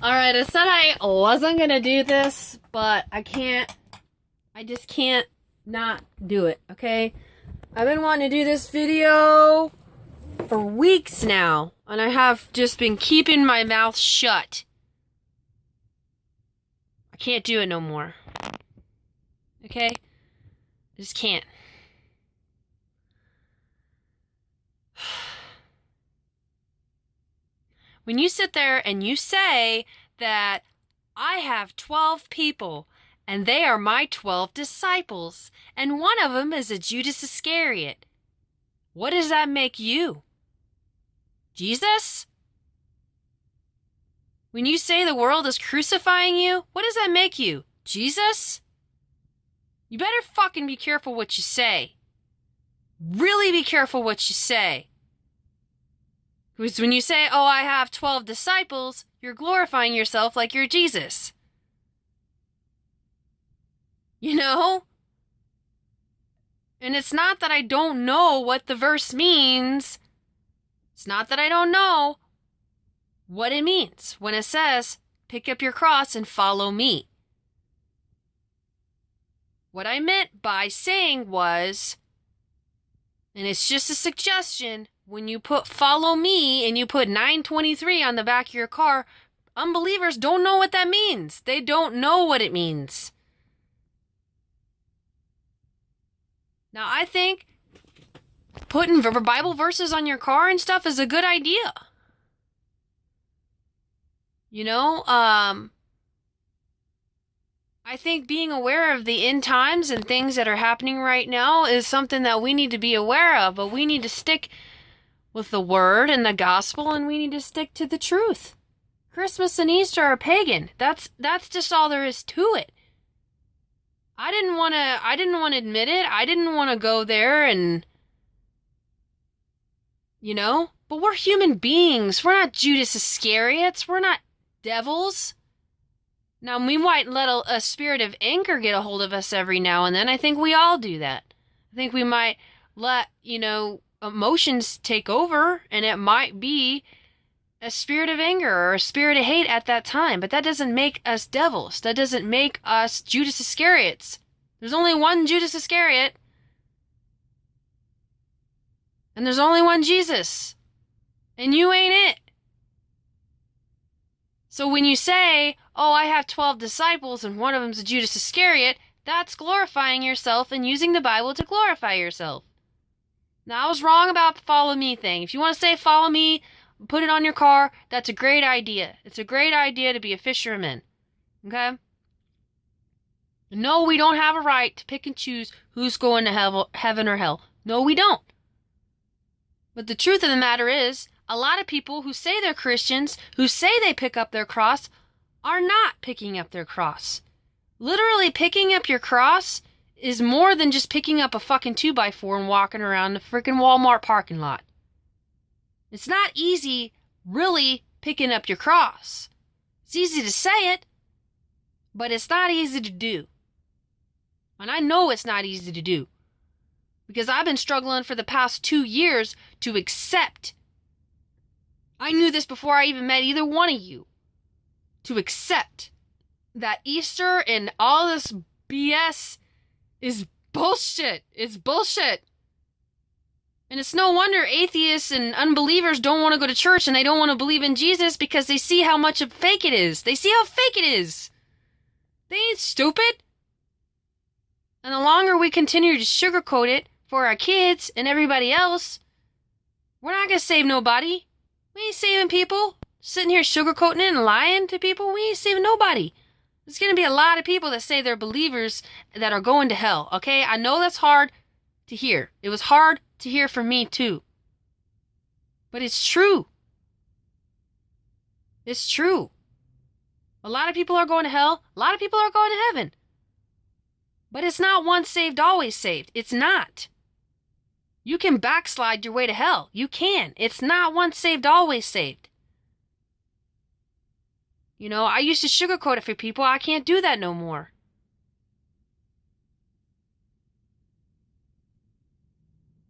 Alright, I said I wasn't gonna do this, but I can't. I just can't not do it, okay? I've been wanting to do this video for weeks now, and I have just been keeping my mouth shut. I can't do it no more. Okay? I just can't. When you sit there and you say that I have 12 people and they are my 12 disciples, and one of them is a Judas Iscariot, what does that make you? Jesus? When you say the world is crucifying you, what does that make you? Jesus? You better fucking be careful what you say. Really be careful what you say. Because when you say, oh, I have 12 disciples, you're glorifying yourself like you're Jesus. You know? And it's not that I don't know what the verse means. It's not that I don't know what it means when it says, pick up your cross and follow me. What I meant by saying was, and it's just a suggestion, when you put follow me and you put 923 on the back of your car, unbelievers don't know what that means. They don't know what it means. Now, I think putting Bible verses on your car and stuff is a good idea. You know, I think being aware of the end times and things that are happening right now is something that we need to be aware of, but we need to stick with the word and the gospel, and we need to stick to the truth. Christmas and Easter are pagan. That's just all there is to it. I didn't want to admit it. I didn't want to go there and, you know, but we're human beings. We're not Judas Iscariots. We're not devils. Now, we might let a spirit of anger get a hold of us every now and then. I think we all do that. I think we might let, emotions take over, and it might be a spirit of anger or a spirit of hate at that time, but that doesn't make us devils. That doesn't make us Judas Iscariots. There's only one Judas Iscariot, and there's only one Jesus, and you ain't it. So when you say, oh, I have 12 disciples and one of them's a Judas Iscariot, that's glorifying yourself and using the Bible to glorify yourself. Now, I was wrong about the follow me thing. If you want to say follow me, put it on your car, that's a great idea. It's a great idea to be a fisherman. Okay? No, we don't have a right to pick and choose who's going to heaven or hell. No, we don't. But the truth of the matter is, a lot of people who say they're Christians, who say they pick up their cross, are not picking up their cross. Literally picking up your cross is more than just picking up a fucking 2x4 and walking around the freaking Walmart parking lot. It's not easy, really, picking up your cross. It's easy to say it, but it's not easy to do. And I know it's not easy to do, because I've been struggling for the past 2 years to accept. I knew this before I even met either one of you. To accept that Easter and all this BS is bullshit. It's bullshit. And it's no wonder atheists and unbelievers don't want to go to church and they don't want to believe in Jesus, because they see how much of fake it is. They see how fake it is. They ain't stupid. And the longer we continue to sugarcoat it for our kids and everybody else, we're not going to save nobody. We ain't saving people. Sitting here sugarcoating it and lying to people, we ain't saving nobody. There's going to be a lot of people that say they're believers that are going to hell, okay? I know that's hard to hear. It was hard to hear for me too. But it's true. It's true. A lot of people are going to hell. A lot of people are going to heaven. But it's not once saved, always saved. It's not. You can backslide your way to hell. You can. It's not once saved, always saved. You know, I used to sugarcoat it for people. I can't do that no more.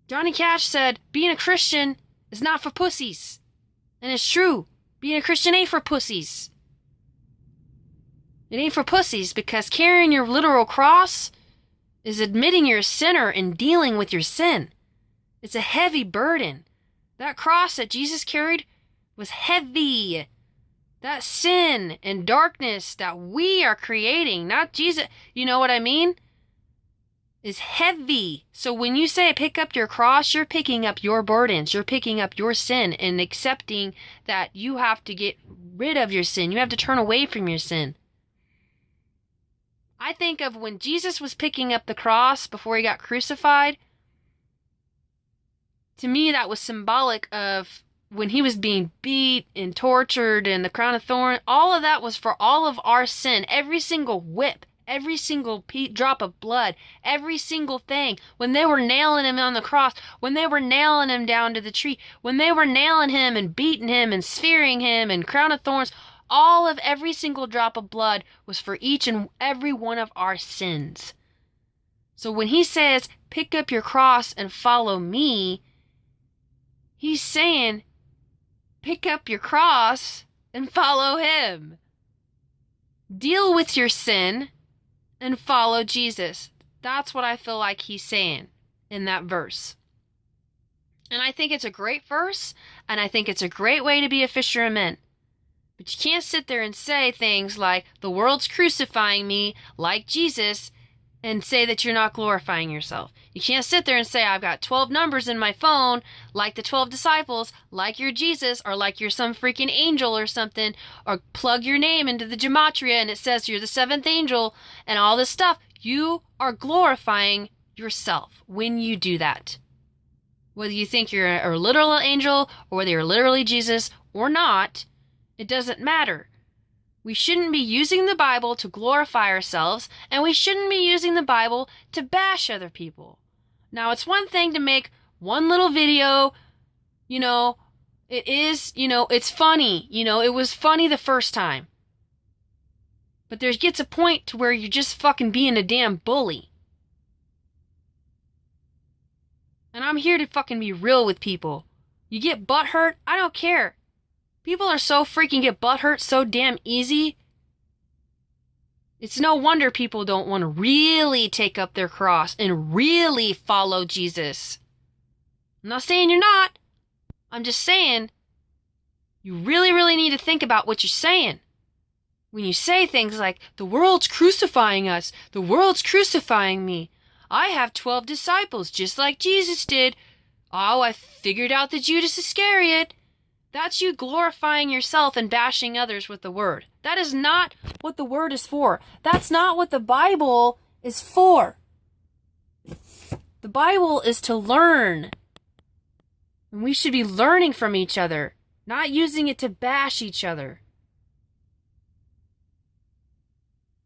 Johnny Cash said, being a Christian is not for pussies. And it's true. Being a Christian ain't for pussies. It ain't for pussies, because carrying your literal cross is admitting you're a sinner and dealing with your sin. It's a heavy burden. That cross that Jesus carried was heavy. That sin and darkness that we are creating, not Jesus, you know what I mean? Is heavy. So when you say pick up your cross, you're picking up your burdens. You're picking up your sin and accepting that you have to get rid of your sin. You have to turn away from your sin. I think of when Jesus was picking up the cross before he got crucified. To me, that was symbolic of when he was being beat and tortured and the crown of thorns. All of that was for all of our sin. Every single whip, every single drop of blood, every single thing. When they were nailing him on the cross, when they were nailing him down to the tree, when they were nailing him and beating him and spearing him and crown of thorns, all of every single drop of blood was for each and every one of our sins. So when he says, pick up your cross and follow me, he's saying, pick up your cross and follow him. Deal with your sin and follow Jesus. That's what I feel like he's saying in that verse. And I think it's a great verse, and I think it's a great way to be a fisher of men. But you can't sit there and say things like, the world's crucifying me, like Jesus, and say that you're not glorifying yourself. You can't sit there and say, I've got 12 numbers in my phone, like the 12 disciples, like you're Jesus, or like you're some freaking angel or something, or plug your name into the gematria and it says you're the 7th angel, and all this stuff. You are glorifying yourself when you do that. Whether you think you're a literal angel, or whether you're literally Jesus or not, it doesn't matter. We shouldn't be using the Bible to glorify ourselves, and we shouldn't be using the Bible to bash other people. Now, it's one thing to make one little video, it's funny, it was funny the first time. But there gets a point to where you're just fucking being a damn bully. And I'm here to fucking be real with people. You get butthurt, I don't care. People are so freaking get butthurt so damn easy. It's no wonder people don't want to really take up their cross and really follow Jesus. I'm not saying you're not. I'm just saying you really, really need to think about what you're saying. When you say things like, the world's crucifying us, the world's crucifying me. I have 12 disciples just like Jesus did. Oh, I figured out the Judas Iscariot. That's you glorifying yourself and bashing others with the word. That is not what the word is for. That's not what the Bible is for. The Bible is to learn. And we should be learning from each other, not using it to bash each other.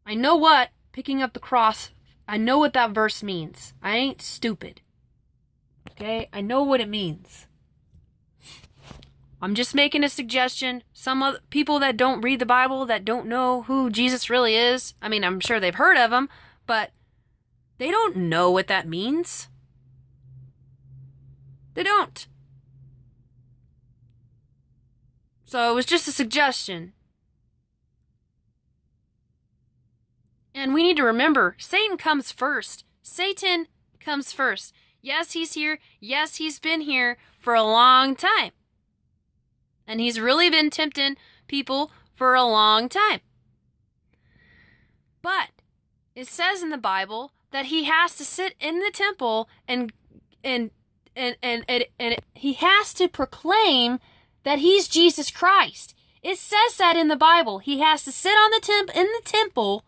I know what picking up the cross, I know what that verse means. I ain't stupid. Okay? I know what it means. I'm just making a suggestion. Some other people that don't read the Bible, that don't know who Jesus really is, I mean, I'm sure they've heard of him, but they don't know what that means. They don't. So it was just a suggestion. And we need to remember, Satan comes first. Satan comes first. Yes, he's here. Yes, he's been here for a long time. And he's really been tempting people for a long time. But it says in the Bible that he has to sit in the temple and he has to proclaim that he's Jesus Christ. It says that in the Bible. He has to sit on in the temple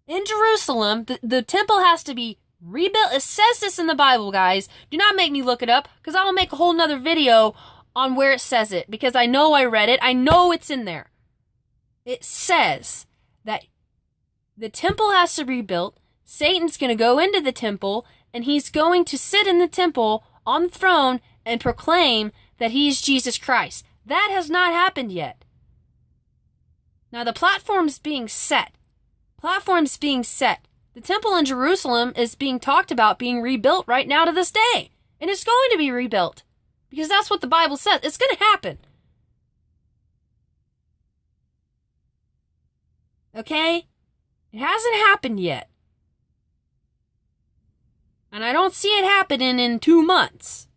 in Jerusalem. The temple has to be rebuilt. It says this in the Bible, guys. Do not make me look it up, because I will make a whole nother video on where it says it, because I know I read it. I know it's in there. It says that the temple has to be rebuilt. Satan's going to go into the temple, and he's going to sit in the temple on the throne and proclaim that he's Jesus Christ. That has not happened yet. Now the platform's being set. The temple in Jerusalem is being talked about being rebuilt right now to this day. And it's going to be rebuilt. Because that's what the Bible says. It's going to happen. Okay? It hasn't happened yet. And I don't see it happening in 2 months.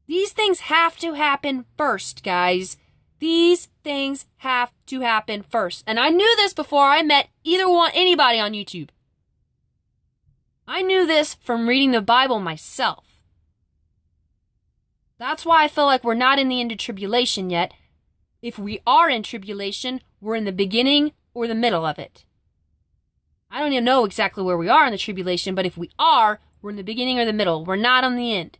These things have to happen first, guys. These things have to happen first. And I knew this before I met anybody on YouTube. I knew this from reading the Bible myself. That's why I feel like we're not in the end of tribulation yet. If we are in tribulation, we're in the beginning or the middle of it. I don't even know exactly where we are in the tribulation, but if we are, we're in the beginning or the middle. We're not on the end.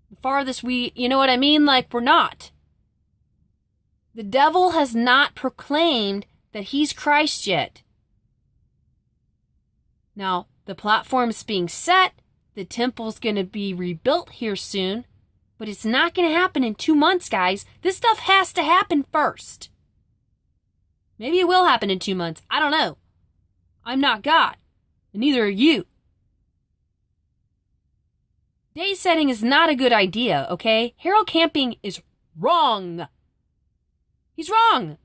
The farthest you know what I mean? Like, we're not. The devil has not proclaimed that he's Christ yet. Now, the platform's being set. The temple's going to be rebuilt here soon. But it's not going to happen in 2 months, guys. This stuff has to happen first. Maybe it will happen in 2 months. I don't know. I'm not God. And neither are you. Day setting is not a good idea, okay? Harold Camping is wrong. He's wrong.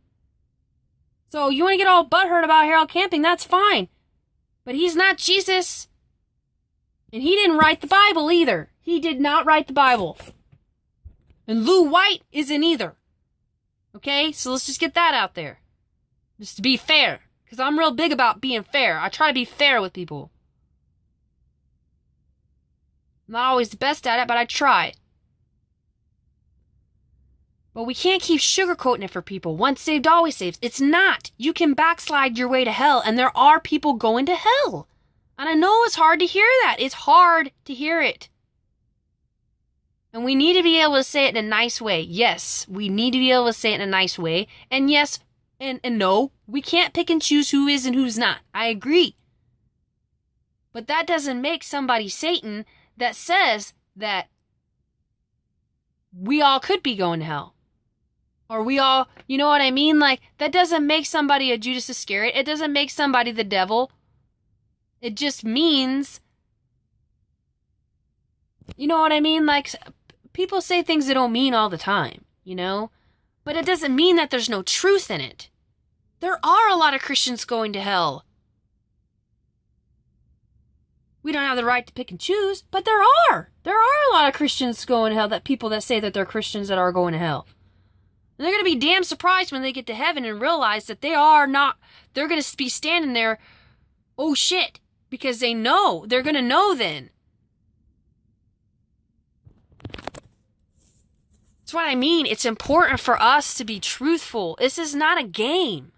So you want to get all butthurt about Harold Camping, that's fine. But he's not Jesus. And he didn't write the Bible either. He did not write the Bible. And Lou White isn't either. Okay? So let's just get that out there. Just to be fair. Because I'm real big about being fair. I try to be fair with people. I'm not always the best at it, but I try. But we can't keep sugarcoating it for people. Once saved, always saved. It's not. You can backslide your way to hell, and there are people going to hell. And I know it's hard to hear that. It's hard to hear it. And we need to be able to say it in a nice way. Yes, we need to be able to say it in a nice way. And yes, and no, we can't pick and choose who is and who's not. I agree. But that doesn't make somebody Satan that says that we all could be going to hell. Or we all, you know what I mean? Like, that doesn't make somebody a Judas Iscariot. It doesn't make somebody the devil. It just means, you know what I mean? Like, people say things they don't mean all the time, you know? But it doesn't mean that there's no truth in it. There are a lot of Christians going to hell. We don't have the right to pick and choose, but there are. There are a lot of Christians going to hell, that people that say that they're Christians that are going to hell. And they're going to be damn surprised when they get to heaven and realize that they are not, they're going to be standing there, oh shit, because they know, they're going to know then. That's what I mean. It's important for us to be truthful. This is not a game.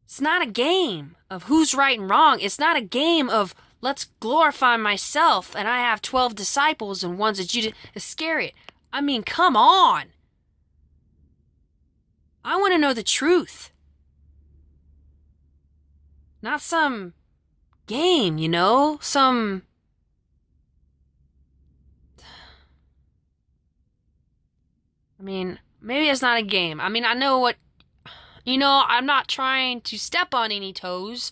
It's not a game of who's right and wrong. It's not a game of let's glorify myself and I have 12 disciples and one's a Judas Iscariot. I mean, come on. I want to know the truth. Not some game, you know? I mean, maybe it's not a game. I mean, I know what, you know, I'm not trying to step on any toes,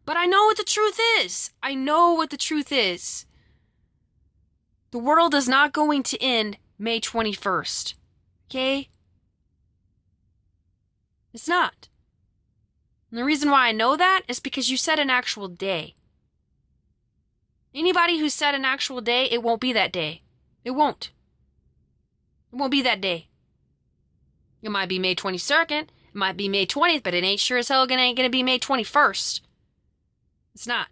but I know what the truth is. I know what the truth is. The world is not going to end May 21st. Okay? It's not. And the reason why I know that is because you said an actual day. Anybody who said an actual day, it won't be that day. It won't. It won't be that day. It might be May 22nd. It might be May 20th, but it ain't sure as hell ain't gonna be May 21st. It's not.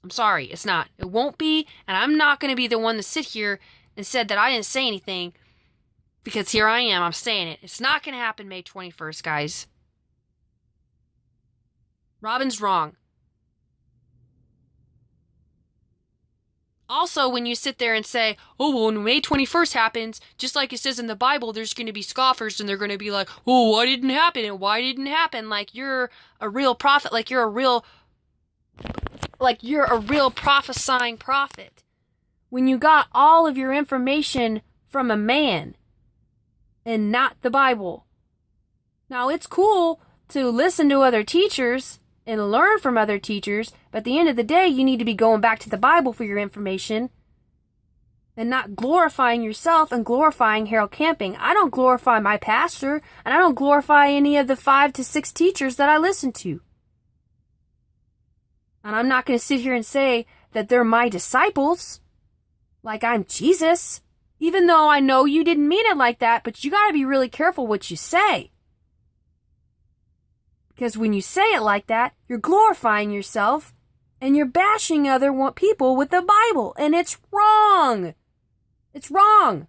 I'm sorry, it's not. It won't be, and I'm not gonna be the one to sit here and said that I didn't say anything, because here I am, I'm saying it. It's not gonna happen May 21st, guys. Robin's wrong. Also, when you sit there and say, oh, well, when May 21st happens, just like it says in the Bible, there's going to be scoffers and they're going to be like, oh, why didn't it happen? And why didn't it happen? Like you're a real prophet, like you're a real prophesying prophet. When you got all of your information from a man and not the Bible. Now, it's cool to listen to other teachers and learn from other teachers, but at the end of the day, you need to be going back to the Bible for your information and not glorifying yourself and glorifying Harold Camping. I don't glorify my pastor, and I don't glorify any of the 5 to 6 teachers that I listen to. And I'm not going to sit here and say that they're my disciples, like I'm Jesus, even though I know you didn't mean it like that, but you got to be really careful what you say. Because when you say it like that, you're glorifying yourself, and you're bashing other people with the Bible, and it's wrong. It's wrong.